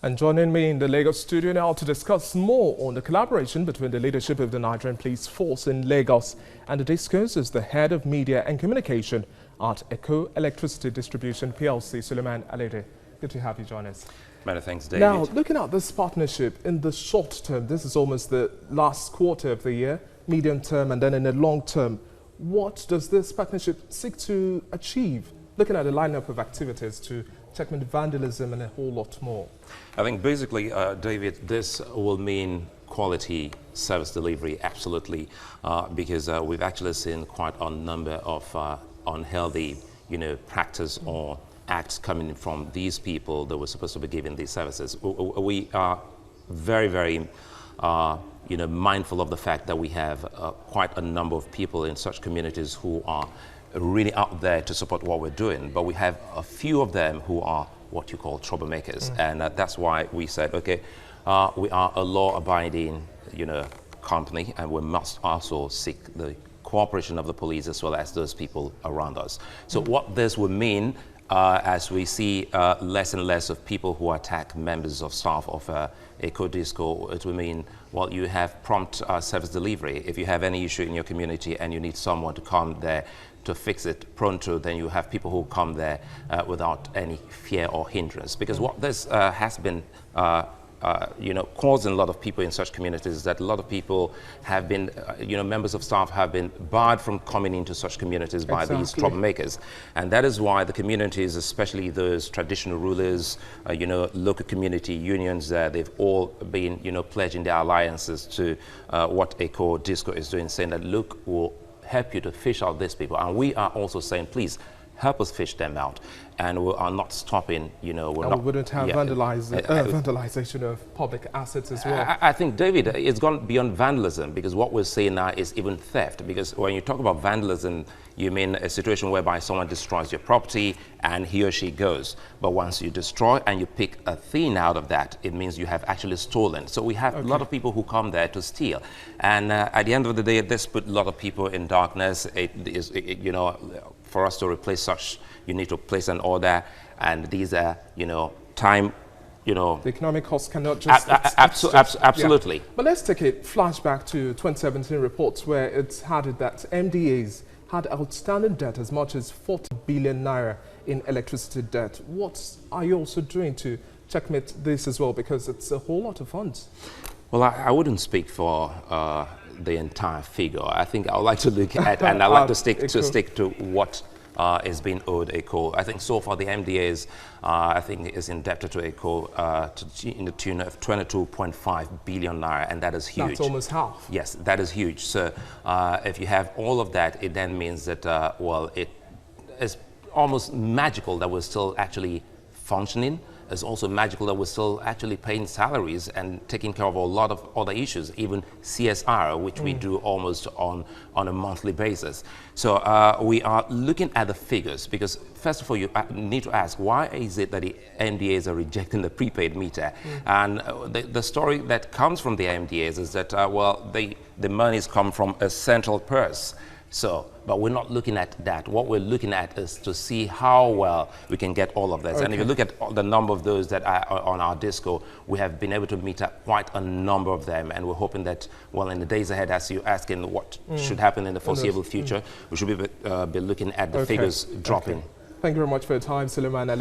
And joining me in the Lagos studio now to discuss more on the collaboration between the leadership of the Nigerian Police Force in Lagos and the discourse is the head of media and communication at Eko Electricity Distribution PLC, Sulaiman Aledeh. Good to have you join us. Many thanks, David. Now, looking at this partnership in the short term, this is almost the last quarter of the year, medium term, and then in the long term, what does this partnership seek to achieve? Looking at the lineup of activities to checkmate vandalism and a whole lot more. I think basically, David, this will mean quality service delivery, absolutely, because we've actually seen quite a number of unhealthy, practice or acts coming from these people that were supposed to be giving these services. We are very, very, mindful of the fact that we have quite a number of people in such communities who are really out there to support what we're doing, but we have a few of them who are what you call troublemakers, and that's why we said, okay, we are a law-abiding, company, and we must also seek the cooperation of the police as well as those people around us. So what this would mean, as we see less and less of people who attack members of staff of Eko Disco, it will mean, well, you have prompt service delivery. If you have any issue in your community and you need someone to come there to fix it pronto, then you have people who come there without any fear or hindrance. Because what this has been causing a lot of people in such communities is that a lot of people have been, members of staff have been barred from coming into such communities by these troublemakers. And that is why the communities, especially those traditional rulers, local community unions, they've all been, pledging their alliances to what Eko Disco is doing, saying that, look, we'll help you to fish out these people. And we are also saying, please, help us fish them out, and we are not stopping. We wouldn't have vandalization of public assets as well. I think, David, it's gone beyond vandalism, because what we're saying now is even theft. Because when you talk about vandalism, you mean a situation whereby someone destroys your property and he or she goes. But once you destroy and you pick a thing out of that, it means you have actually stolen. So we have a lot of people who come there to steal, and at the end of the day, this put a lot of people in darkness. For us to replace such, you need to place an order, and these are, time, The economic costs cannot just... Absolutely. Yeah. But let's take a flashback to 2017 reports where it's added that MDAs had outstanding debt as much as 40 billion naira in electricity debt. What are you also doing to checkmate this as well? Because it's a whole lot of funds. Well, I wouldn't speak for the entire figure. I think I would like to look at, and I like to stick to what is being owed Eko. I think so far the MDAs, I think, is indebted to Eko in the tune of 22.5 billion naira, and that is huge. That's almost half. Yes, that is huge. So if you have all of that, it then means that, it is almost magical that we're still actually functioning. It's also magical that we're still actually paying salaries and taking care of a lot of other issues, even CSR, which we do almost on a monthly basis. So we are looking at the figures, because first of all, you need to ask, why is it that the MDAs are rejecting the prepaid meter? And the story that comes from the MDAs is that, the monies come from a central purse. So, but we're not looking at that. What we're looking at is to see how well we can get all of this. Okay. And if you look at the number of those that are on our disco, we have been able to meet up quite a number of them. And we're hoping that, in the days ahead, as you're asking what should happen in the foreseeable future, we should be looking at the figures dropping. Okay. Thank you very much for your time, Sulaiman Aledeh.